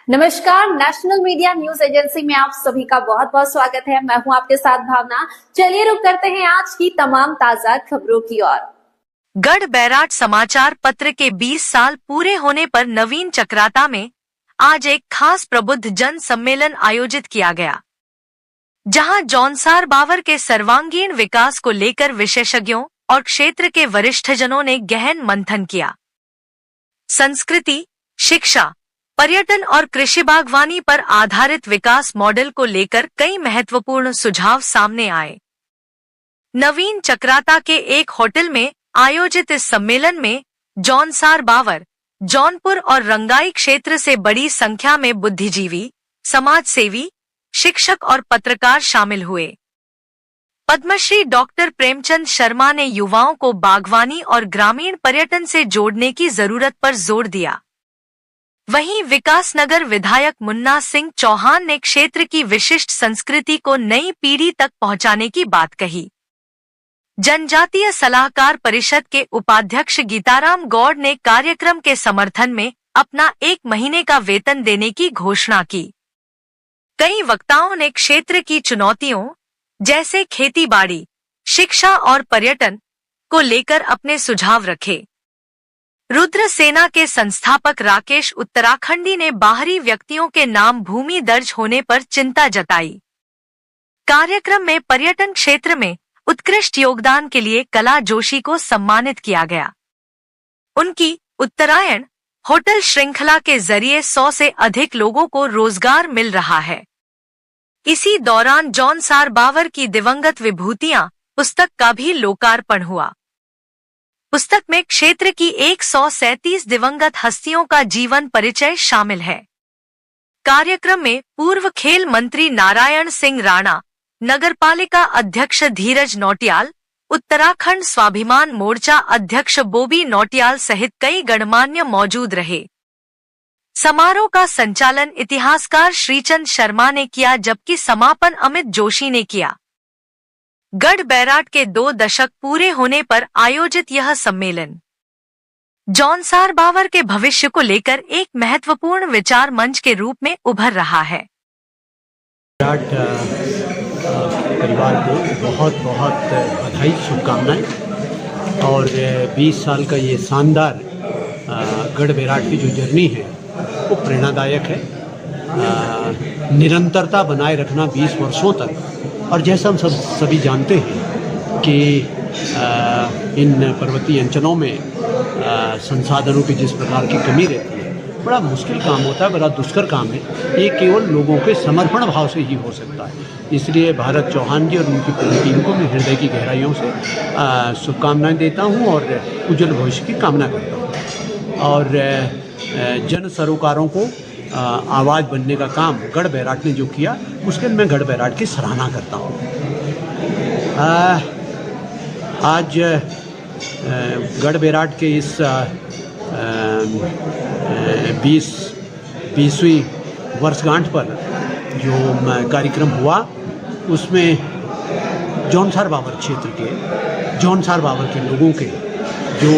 नमस्कार, national media news agency में आप सभी का बहुत बहुत स्वागत है। मैं हूं आपके साथ भावना। चलिए रुक करते हैं आज की तमाम ताजा खबरों की ओर। गढ़ बैराट समाचार पत्र के 20 साल पूरे होने पर नवीन चक्राता में आज एक खास प्रबुद्ध जन सम्मेलन आयोजित किया गया, जहां जौनसार बावर के सर्वांगीण विकास को लेकर विशेषज्ञों और क्षेत्र के वरिष्ठजनों ने गहन मंथन किया। संस्कृति, शिक्षा, पर्यटन और कृषि बागवानी पर आधारित विकास मॉडल को लेकर कई महत्वपूर्ण सुझाव सामने आए। नवीन चक्राता के एक होटल में आयोजित इस सम्मेलन में जौनसार बावर, जौनपुर और रंगाई क्षेत्र से बड़ी संख्या में बुद्धिजीवी, समाजसेवी, शिक्षक और पत्रकार शामिल हुए। पद्मश्री डॉक्टर प्रेमचंद शर्मा ने युवाओं को बागवानी और ग्रामीण पर्यटन से जोड़ने की जरूरत पर जोर दिया। वहीं विकासनगर विधायक मुन्ना सिंह चौहान ने क्षेत्र की विशिष्ट संस्कृति को नई पीढ़ी तक पहुंचाने की बात कही। जनजातीय सलाहकार परिषद के उपाध्यक्ष गीताराम गौड़ ने कार्यक्रम के समर्थन में अपना 1 महीने का वेतन देने की घोषणा की। कई वक्ताओं ने क्षेत्र की चुनौतियों जैसे खेती-बाड़ी, शिक्षा और पर्यटन को लेकर अपने सुझाव रखे। रुद्र सेना के संस्थापक राकेश उत्तराखंडी ने बाहरी व्यक्तियों के नाम भूमि दर्ज होने पर चिंता जताई। कार्यक्रम में पर्यटन क्षेत्र में उत्कृष्ट योगदान के लिए कला जोशी को सम्मानित किया गया। उनकी उत्तरायण होटल श्रृंखला के जरिए 100 से अधिक लोगों को रोजगार मिल रहा है। इसी दौरान जौनसार बावर की दिवंगत विभूतियां पुस्तक का भी लोकार्पण हुआ। पुस्तक में क्षेत्र की 137 दिवंगत हस्तियों का जीवन परिचय शामिल है। कार्यक्रम में पूर्व खेल मंत्री नारायण सिंह राणा, नगरपालिका अध्यक्ष धीरज नौटियाल, उत्तराखंड स्वाभिमान मोर्चा अध्यक्ष बोबी नौटियाल सहित कई गणमान्य मौजूद रहे। समारोह का संचालन इतिहासकार श्रीचंद शर्मा ने किया, जबकि समापन अमित जोशी ने किया। गढ़ बैराट के 2 दशक पूरे होने पर आयोजित यह सम्मेलन जौनसार बावर के भविष्य को लेकर एक महत्वपूर्ण विचार मंच के रूप में उभर रहा है। बैराट परिवार को बहुत बहुत बधाई, शुभकामनाएं। और 20 साल का ये शानदार गढ़ बैराट की जो जर्नी है वो प्रेरणादायक है। निरंतरता बनाए रखना 20 वर्षों तक, और जैसा हम सभी जानते हैं कि इन पर्वतीय अंचलों में संसाधनों की जिस प्रकार की कमी रहती है, बड़ा मुश्किल काम होता है, बड़ा दुष्कर काम है। ये केवल लोगों के समर्पण भाव से ही हो सकता है। इसलिए भारत चौहान जी और उनकी पूरी टीम को मैं हृदय की गहराइयों से शुभकामनाएं देता हूं और उज्जवल भविष्य की कामना करता हूं। और जन सरोकारों को आवाज़ बनने का काम गढ़ बैराट ने जो किया, उसके लिए मैं गढ़ बैराट की सराहना करता हूँ। आज गढ़ बैराट के इस 20वीं वर्षगांठ पर जो कार्यक्रम हुआ, उसमें जौनसार बावर क्षेत्र के, जौनसार बावर के लोगों के जो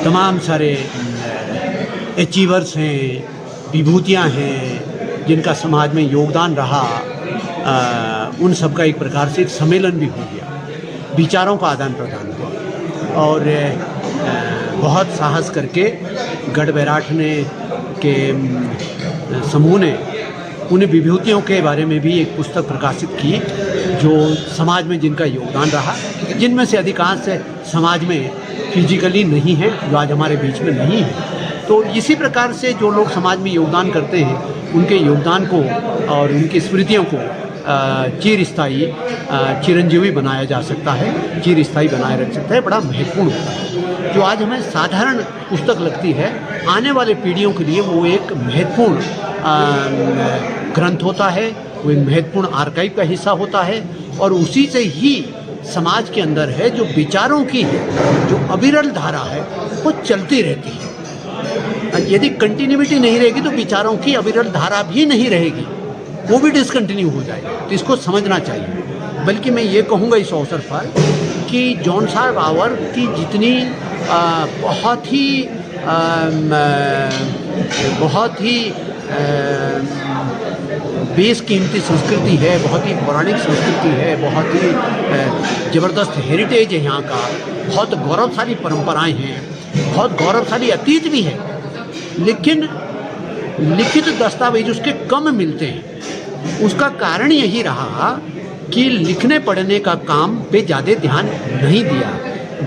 तमाम सारे अचीवर्स हैं, विभूतियाँ हैं, जिनका समाज में योगदान रहा, उन सब का एक प्रकार से एक सम्मेलन भी हो गया। विचारों का आदान प्रदान हुआ और बहुत साहस करके गढ़ बैराट ने के समूह ने उन विभूतियों के बारे में भी एक पुस्तक प्रकाशित की, जो समाज में जिनका योगदान रहा, जिनमें से अधिकांश समाज में फिजिकली नहीं है, जो आज हमारे बीच में नहीं है। तो इसी प्रकार से जो लोग समाज में योगदान करते हैं, उनके योगदान को और उनकी स्मृतियों को चिरस्थायी चिरंजीवी बनाया जा सकता है, चिरस्थायी बनाए रख सकता है। बड़ा महत्वपूर्ण होता है। जो आज हमें साधारण पुस्तक लगती है, आने वाले पीढ़ियों के लिए वो एक महत्वपूर्ण ग्रंथ होता है, वो एक महत्वपूर्ण आर्काइव का हिस्सा होता है। और उसी से ही समाज के अंदर है जो विचारों की जो अविरल धारा है वो चलती रहती है। यदि कंटिन्यूटी नहीं रहेगी तो विचारों की अविरल धारा भी नहीं रहेगी, वो भी डिसकंटिन्यू हो जाएगी। तो इसको समझना चाहिए। बल्कि मैं ये कहूँगा इस अवसर पर कि जौनसार बावर की जितनी बहुत ही बेशकीमती संस्कृति है, बहुत ही पौराणिक संस्कृति है, बहुत ही ज़बरदस्त हेरिटेज है यहाँ का, बहुत गौरवशाली परंपराएं हैं, बहुत गौरवशाली अतीत भी है, लेकिन लिखित दस्तावेज उसके कम मिलते हैं। उसका कारण यही रहा कि लिखने पढ़ने का काम पे ज़्यादा ध्यान नहीं दिया।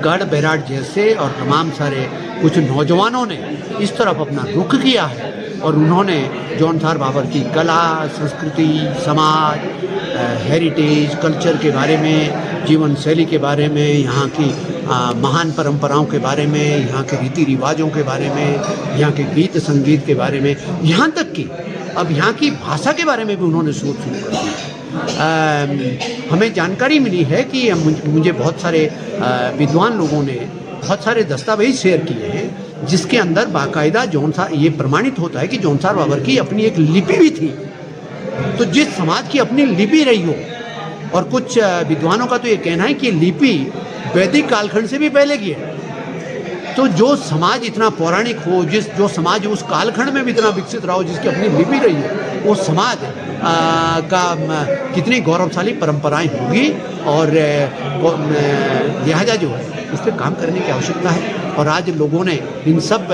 गढ़ बैराट जैसे और तमाम सारे कुछ नौजवानों ने इस तरफ अपना रुख किया है और उन्होंने जौनसार बाबर की कला, संस्कृति, समाज, हेरिटेज, कल्चर के बारे में, जीवन शैली के बारे में, यहाँ की महान परंपराओं के बारे में, यहाँ के रीति रिवाजों के बारे में, यहाँ के गीत संगीत के बारे में, यहाँ तक कि अब यहाँ की भाषा के बारे में भी उन्होंने सोच शुरू कर दी। हमें जानकारी मिली है कि मुझे बहुत सारे विद्वान लोगों ने बहुत सारे दस्तावेज शेयर किए हैं जिसके अंदर बाकायदा जौनसार ये प्रमाणित होता है कि जौनसार बाबर की अपनी एक लिपि भी थी। तो जिस समाज की अपनी लिपि रही हो, और कुछ विद्वानों का तो ये कहना है कि लिपि वैदिक कालखंड से भी पहले की है, तो जो समाज इतना पौराणिक हो, जो समाज उस कालखंड में भी इतना विकसित रहा हो, जिसकी अपनी लिपि रही हो, वो समाज का कितनी गौरवशाली परंपराएं होगी और लिहाजा जो है उस पर काम करने की आवश्यकता है। और आज लोगों ने इन सब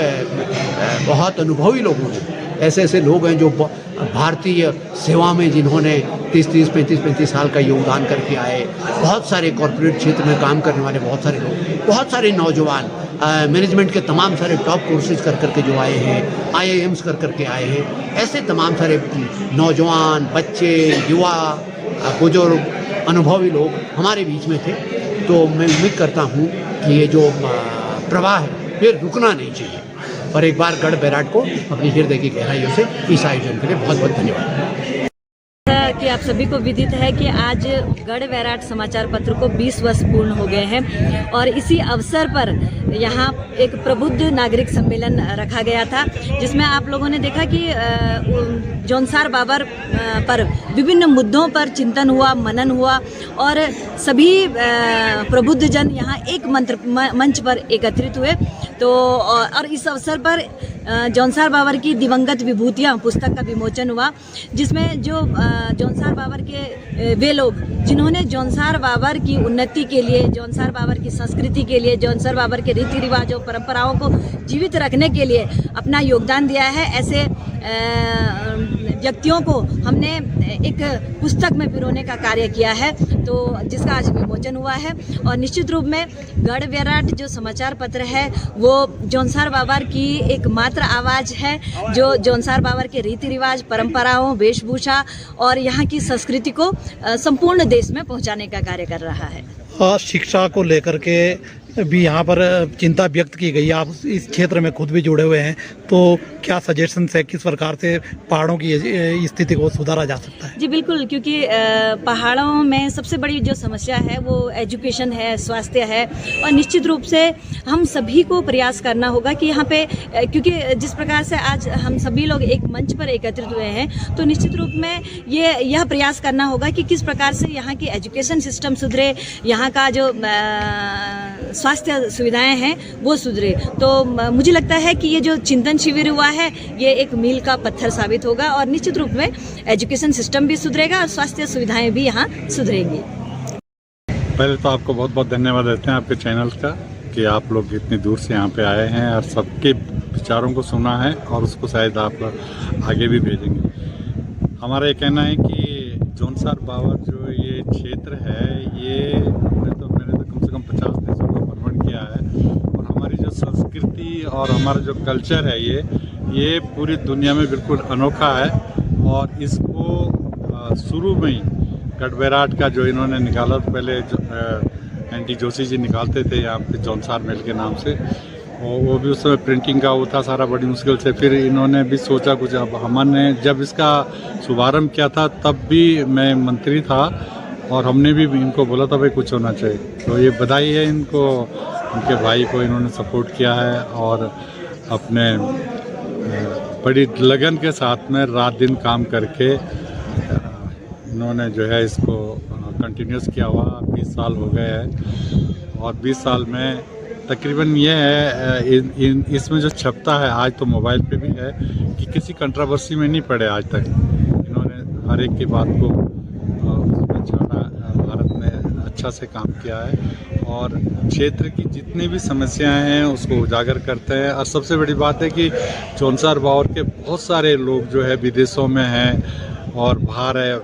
बहुत अनुभवी लोगों ने, ऐसे लोग हैं जो भारतीय सेवा में जिन्होंने 30-30, 35-35 साल का योगदान करके आए, बहुत सारे कॉरपोरेट क्षेत्र में काम करने वाले बहुत सारे लोग, बहुत सारे नौजवान मैनेजमेंट के तमाम सारे टॉप कोर्सेज कर करके जो आए हैं, IIMs कर करके आए हैं, ऐसे तमाम सारे नौजवान, बच्चे, युवा, बुजुर्ग, अनुभवी लोग हमारे बीच में थे। तो मैं उम्मीद करता हूँ कि ये जो प्रवाह है फिर रुकना नहीं चाहिए। और एक बार गढ़ बैराट को अपनी हृदय की गहराइयों से इस आयोजन के लिए बहुत बहुत धन्यवाद। कि आप सभी को विदित है कि आज गढ़ बैराट समाचार पत्र को 20 वर्ष पूर्ण हो गए हैं और इसी अवसर पर यहाँ एक प्रबुद्ध नागरिक सम्मेलन रखा गया था, जिसमें आप लोगों ने देखा कि जौनसार बाबर पर विभिन्न मुद्दों पर चिंतन हुआ, मनन हुआ और सभी प्रबुद्ध जन यहाँ एक मंच पर एकत्रित हुए। तो और इस अवसर पर जौनसार बाबर की दिवंगत विभूतियाँ पुस्तक का विमोचन हुआ, जिसमें जो जौनसार बाबर के वे लोग जिन्होंने जौनसार बाबर की उन्नति के लिए, जौनसार बाबर की संस्कृति के लिए, जौनसार बाबर के रीति रिवाजों, परंपराओं को जीवित रखने के लिए अपना योगदान दिया है, ऐसे व्यक्तियों को हमने एक पुस्तक में पिरोने का कार्य किया है, तो जिसका आज विमोचन हुआ है। और निश्चित रूप में गढ़ बैराट जो समाचार पत्र है वो जौनसार बाबर की एक मात्र आवाज़ है, जो जौनसार बाबर के रीति रिवाज, परंपराओं, वेशभूषा और यहाँ की संस्कृति को संपूर्ण देश में पहुँचाने का कार्य कर रहा है। शिक्षा को लेकर के भी यहाँ पर चिंता व्यक्त की गई। आप इस क्षेत्र में खुद भी जुड़े हुए हैं, तो क्या सजेशन है किस प्रकार से पहाड़ों की स्थिति को सुधारा जा सकता है? जी बिल्कुल, क्योंकि पहाड़ों में सबसे बड़ी जो समस्या है वो एजुकेशन है, स्वास्थ्य है, और निश्चित रूप से हम सभी को प्रयास करना होगा कि यहाँ पे, क्योंकि जिस प्रकार से आज हम सभी लोग एक मंच पर एकत्रित हुए हैं, तो निश्चित रूप में यह प्रयास करना होगा कि किस प्रकार से यहाँ की एजुकेशन सिस्टम सुधरे, यहाँ का जो स्वास्थ्य सुविधाएं हैं वो सुधरे। तो मुझे लगता है कि ये जो चिंतन शिविर हुआ है ये एक मील का पत्थर साबित होगा और निश्चित रूप में एजुकेशन सिस्टम भी सुधरेगा और स्वास्थ्य सुविधाएं भी यहाँ सुधरेंगी। पहले तो आपको बहुत बहुत धन्यवाद देते हैं आपके चैनल का कि आप लोग इतनी दूर से यहाँ पे आए हैं और सबके विचारों को सुना है और उसको शायद आप आगे भी भेजेंगे। हमारा ये कहना है कि जौनसार बाबर जो ये क्षेत्र है ये मैंने तो कम से कम 50 देशों का भ्रमण किया है और हमारी जो संस्कृति और हमारा जो कल्चर है ये पूरी दुनिया में बिल्कुल अनोखा है। और इसको शुरू में ही गढ़ बैराट का जो इन्होंने निकाला, तो पहले एनटी जोशी जी निकालते थे यहाँ पे जौनसार मेल के नाम से, और वो भी उस समय प्रिंटिंग का वो था सारा बड़ी मुश्किल से। फिर इन्होंने भी सोचा कुछ, अब हमने जब इसका शुभारंभ किया था तब भी मैं मंत्री था और हमने भी इनको बोला था भाई कुछ होना चाहिए। तो ये बधाई है इनको, उनके भाई को इन्होंने सपोर्ट किया है और अपने बड़ी लगन के साथ में रात दिन काम करके इन्होंने जो है इसको कंटिन्यूस किया हुआ। 20 साल हो गए हैं और 20 साल में तकरीबन ये है इसमें जो छपता है आज तो मोबाइल पे भी है है कि किसी कंट्रोवर्सी में नहीं पड़े आज तक। इन्होंने हर एक की बात को उसमें छाड़ा, भारत ने अच्छा से काम किया है और क्षेत्र की जितनी भी समस्याएं हैं उसको उजागर करते हैं। और सबसे बड़ी बात है कि जौनसार भावर के बहुत सारे लोग जो है विदेशों में हैं और बाहर है,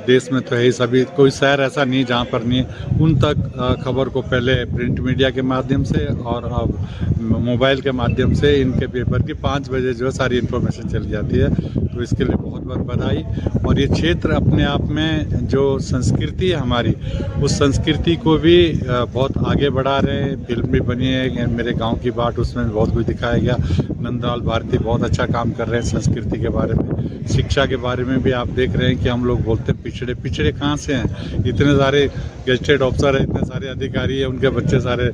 देश में तो है ही, सभी कोई शहर ऐसा नहीं जहाँ पर नहीं, उन तक खबर को पहले प्रिंट मीडिया के माध्यम से और अब मोबाइल के माध्यम से इनके पेपर की 5 बजे जो है सारी इन्फॉर्मेशन चली जाती है। तो इसके लिए बहुत बहुत बधाई। और ये क्षेत्र अपने आप में जो संस्कृति है हमारी, उस संस्कृति को भी बहुत आगे बढ़ा रहे हैं। फिल्म भी बनी है मेरे गाँव की बाट, उसमें बहुत कुछ दिखाया गया। नंदलाल भारती बहुत अच्छा काम कर रहे हैं संस्कृति के बारे में। शिक्षा के बारे में भी आप देख रहे हैं कि हम लोग बोलते हैं पिछड़े कहाँ से हैं, इतने सारे गेस्टेड ऑफिसर हैं, इतने सारे अधिकारी हैं, उनके बच्चे सारे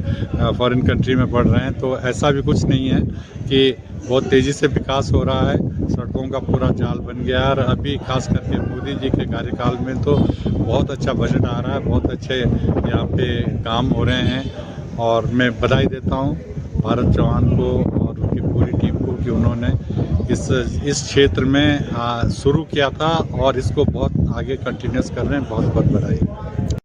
फॉरेन कंट्री में पढ़ रहे हैं। तो ऐसा भी कुछ नहीं है कि बहुत तेज़ी से विकास हो रहा है, सड़कों का पूरा जाल बन गया है। और अभी खास करके मोदी जी के कार्यकाल में तो बहुत अच्छा बजट आ रहा है, बहुत अच्छे यहाँ पे काम हो रहे हैं। और मैं बधाई देता हूँ भारत चौहान को और उनकी पूरी टीम को कि उन्होंने इस क्षेत्र में शुरू किया था और इसको बहुत आगे कंटिन्यूस कर रहे हैं। बहुत बहुत बधाई।